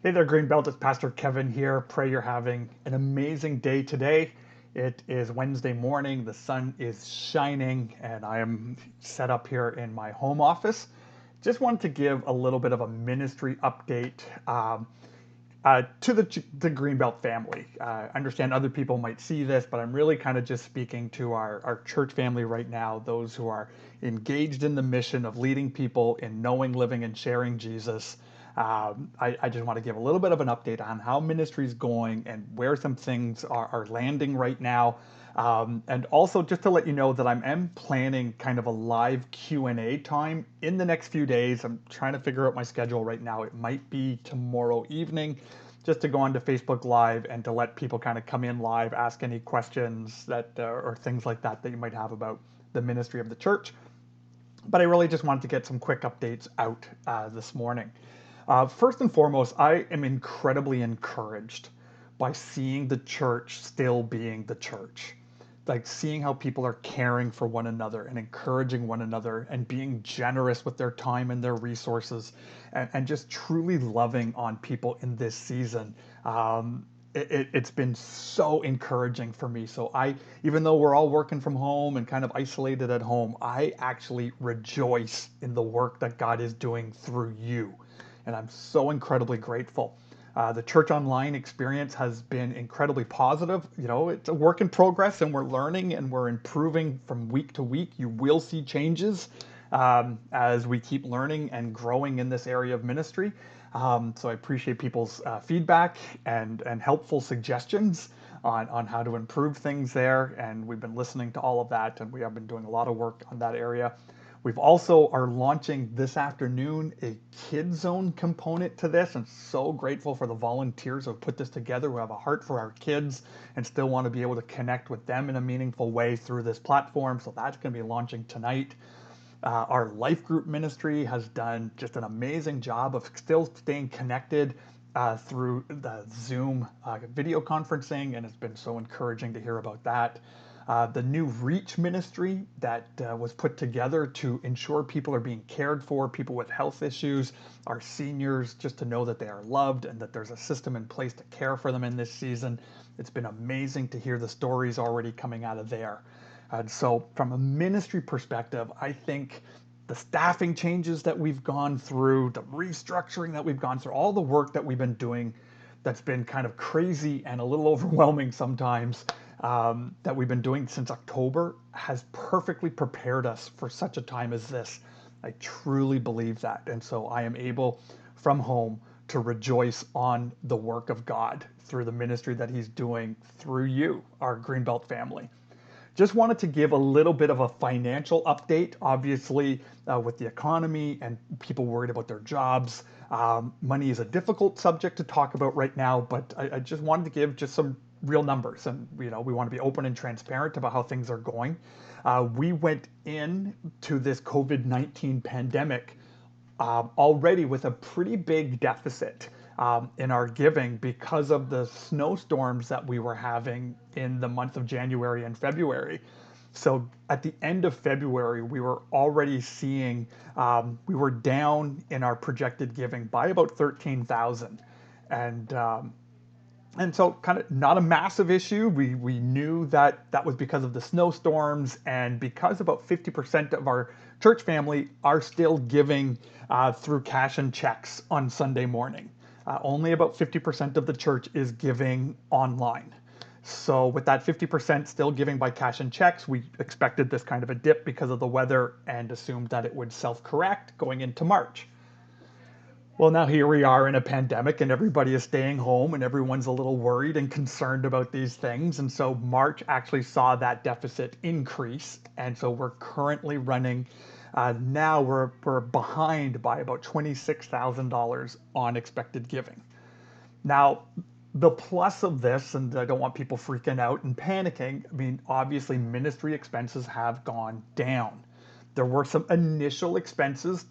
Hey there, Greenbelt. It's Pastor Kevin here. Pray you're having an amazing day today. It is Wednesday morning. The sun is shining, and I am set up here in my home office. Just wanted to give a little bit of a ministry update to the Greenbelt family. I understand other people might see this, but I'm really kind of just speaking to our church family right now, those who are engaged in the mission of leading people in knowing, living, and sharing Jesus. I just want to give a little bit of an update on how ministry is going and where some things are landing right now. And also just to let you know that I am planning kind of a live Q&A time in the next few days. I'm trying to figure out my schedule right now. It might be tomorrow evening, just to go onto Facebook Live and to let people kind of come in live, ask any questions that or things like that that you might have about the ministry of the church. But I really just wanted to get some quick updates out this morning. First and foremost, I am incredibly encouraged by seeing the church still being the church. Like seeing how people are caring for one another and encouraging one another and being generous with their time and their resources and just truly loving on people in this season. It's been so encouraging for me. So even though we're all working from home and kind of isolated at home, I actually rejoice in the work that God is doing through you. And I'm so incredibly grateful. The church online experience has been incredibly positive. You know, it's a work in progress and we're learning and we're improving from week to week. You will see changes as we keep learning and growing in this area of ministry. So I appreciate people's feedback and helpful suggestions on how to improve things there. And we've been listening to all of that, and we have been doing a lot of work on that area. We've also are launching this afternoon a Kid Zone component to this. I'm so grateful for the volunteers who have put this together, who have a heart for our kids and still want to be able to connect with them in a meaningful way through this platform. So that's going to be launching tonight. Our life group ministry has done just an amazing job of still staying connected through the Zoom video conferencing, and it's been so encouraging to hear about that. The new Reach ministry that was put together to ensure people are being cared for, people with health issues, our seniors, just to know that they are loved and that there's a system in place to care for them in this season. It's been amazing to hear the stories already coming out of there. And so, from a ministry perspective, I think the staffing changes that we've gone through, the restructuring that we've gone through, all the work that we've been doing that's been kind of crazy and a little overwhelming sometimes, that we've been doing since October has perfectly prepared us for such a time as this. I truly believe that. And so I am able from home to rejoice on the work of God through the ministry that He's doing through you, our Greenbelt family. Just wanted to give a little bit of a financial update. Obviously, with the economy and people worried about their jobs, money is a difficult subject to talk about right now, but I just wanted to give just some real numbers. And we want to be open and transparent about how things are going. We went in to this COVID-19 pandemic already with a pretty big deficit in our giving because of the snowstorms that we were having in the month of January and February. So at the end of February, we were already seeing we were down in our projected giving by about 13,000, and and so kind of not a massive issue. We knew that that was because of the snowstorms and because about 50% of our church family are still giving through cash and checks on Sunday morning. Only about 50% of the church is giving online. So with that 50% still giving by cash and checks, we expected this kind of a dip because of the weather and assumed that it would self-correct going into March. Well, now here we are in a pandemic and everybody is staying home and everyone's a little worried and concerned about these things. And so March actually saw that deficit increase. And so we're currently running, now we're behind by about $26,000 on expected giving. Now, the plus of this, and I don't want people freaking out and panicking, I mean, obviously ministry expenses have gone down. There were some initial expenses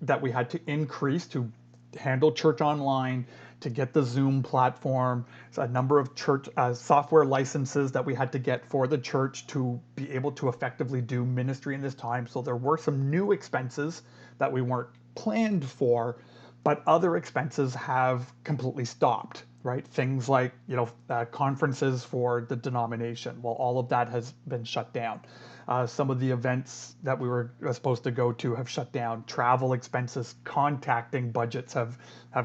that we had to increase to handle church online, to get the Zoom platform, a number of church software licenses that we had to get for the church to be able to effectively do ministry in this time. So there were some new expenses that we weren't planned for but other expenses have completely stopped, right? Things like, conferences for the denomination. Well, all of that has been shut down. Some of the events that we were supposed to go to have shut down. Travel expenses, contacting budgets have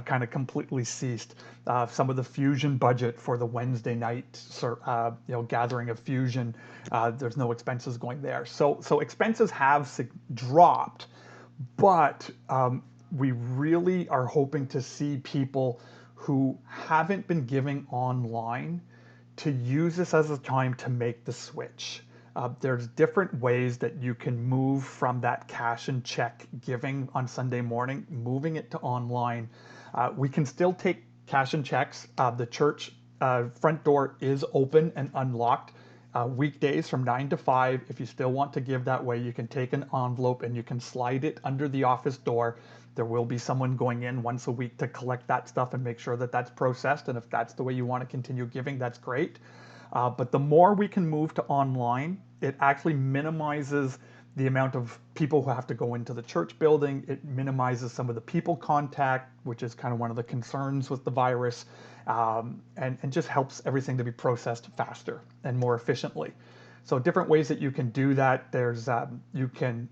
kind of completely ceased. Some of the fusion budget for the Wednesday night, gathering of fusion, there's no expenses going there. So expenses have dropped, but we really are hoping to see people who haven't been giving online to use this as a time to make the switch. There's different ways that you can move from that cash and check giving on Sunday morning, moving it to online. We can still take cash and checks. The church front door is open and unlocked weekdays from 9 to 5. If you still want to give that way, you can take an envelope and you can slide it under the office door. There will be someone going in once a week to collect that stuff and make sure that that's processed. And if that's the way you want to continue giving, that's great. But the more we can move to online, it actually minimizes the amount of people who have to go into the church building. It minimizes some of the people contact, which is kind of one of the concerns with the virus, and just helps everything to be processed faster and more efficiently. So different ways that you can do that. There's you can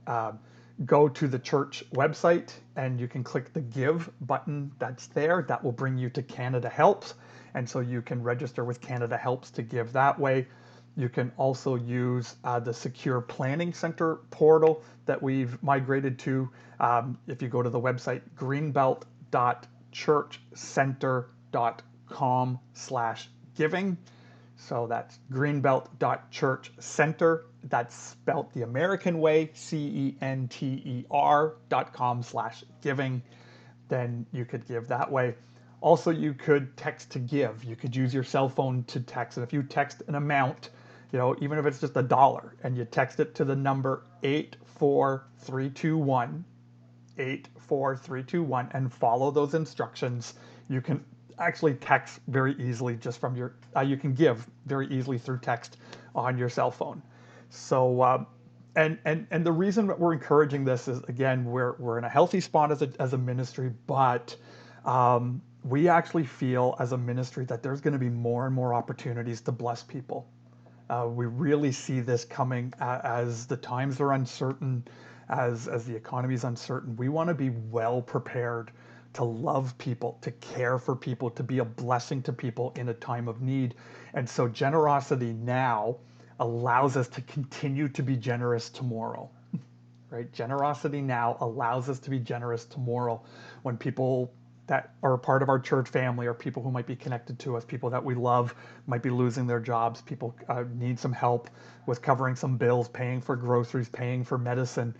go to the church website and you can click the Give button that's there. That will bring you to Canada Helps. And so you can register with Canada Helps to give that way. You can also use the Secure Planning Center portal that we've migrated to. If you go to the website, greenbelt.churchcenter.com/giving. So that's greenbelt.churchcenter. That's spelt the American way, CENTER.com/giving. Then you could give that way. Also, you could text to give. You could use your cell phone to text. And if you text an amount, even if it's just $1, and you text it to the number 84321, and follow those instructions, you can actually text very easily just from your, you can give very easily through text on your cell phone. So, and the reason that we're encouraging this is, again, we're in a healthy spot as a ministry, but we actually feel as a ministry that there's going to be more and more opportunities to bless people. We really see this coming as the times are uncertain, as the economy is uncertain. We want to be well prepared to love people, to care for people, to be a blessing to people in a time of need. And so generosity now allows us to continue to be generous tomorrow. Right? Generosity now allows us to be generous tomorrow when people that are a part of our church family, or people who might be connected to us, people that we love might be losing their jobs, people need some help with covering some bills, paying for groceries, paying for medicine.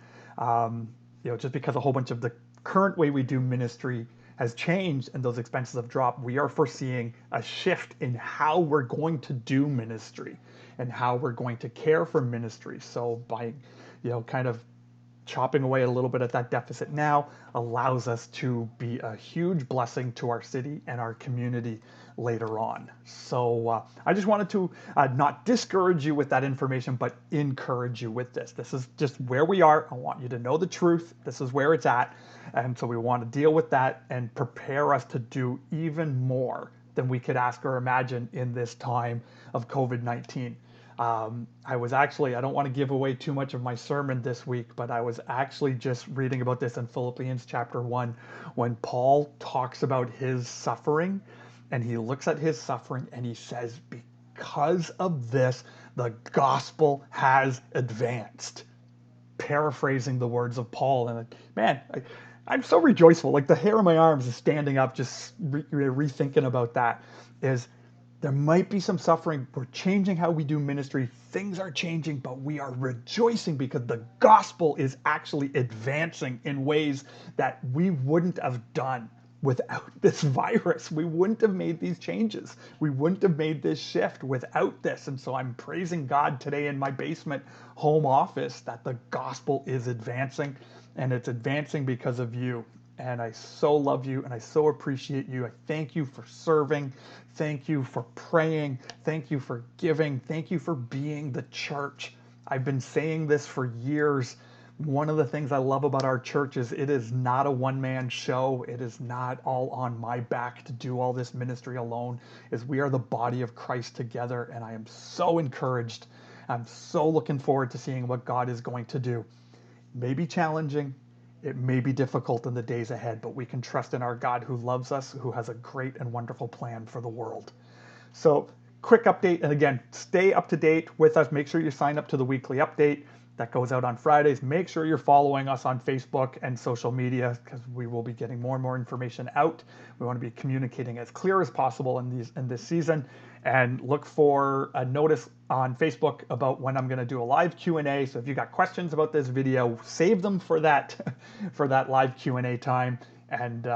Just because a whole bunch of the current way we do ministry has changed and those expenses have dropped, we are foreseeing a shift in how we're going to do ministry and how we're going to care for ministry. So by, kind of chopping away a little bit at that deficit now allows us to be a huge blessing to our city and our community later on. So I just wanted to not discourage you with that information, but encourage you with this. This is just where we are. I want you to know the truth. This is where it's at. And so we want to deal with that and prepare us to do even more than we could ask or imagine in this time of COVID-19. I don't want to give away too much of my sermon this week, but I was actually just reading about this in Philippians chapter 1, when Paul talks about his suffering, and he looks at his suffering and he says, because of this, the gospel has advanced. Paraphrasing the words of Paul. And man, I'm so rejoiceful. Like the hair on my arms is standing up, just rethinking about that. There might be some suffering. We're changing how we do ministry. Things are changing, but we are rejoicing because the gospel is actually advancing in ways that we wouldn't have done without this virus. We wouldn't have made these changes. We wouldn't have made this shift without this. And so I'm praising God today in my basement home office that the gospel is advancing, and it's advancing because of you. And I so love you, and I so appreciate you. I thank you for serving. Thank you for praying. Thank you for giving. Thank you for being the church. I've been saying this for years, One of the things I love about our church is it is not a one-man show. It is not all on my back to do all this ministry alone. Is we are the body of Christ together, and I am so encouraged. I'm so looking forward to seeing what God is going to do. It may be challenging. It may be difficult in the days ahead, but we can trust in our God who loves us, who has a great and wonderful plan for the world. So, quick update, and again, stay up to date with us. Make sure you sign up to the weekly update that goes out on Fridays. Make sure you're following us on Facebook and social media, because we will be getting more and more information out. We want to be communicating as clear as possible in this season, and look for a notice on Facebook about when I'm going to do a live Q&A. So if you got questions about this video, save them for that for that live Q&A time, and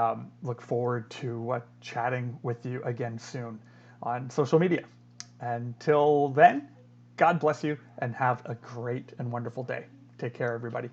look forward to chatting with you again soon on social media. Until then, God bless you and have a great and wonderful day. Take care, everybody.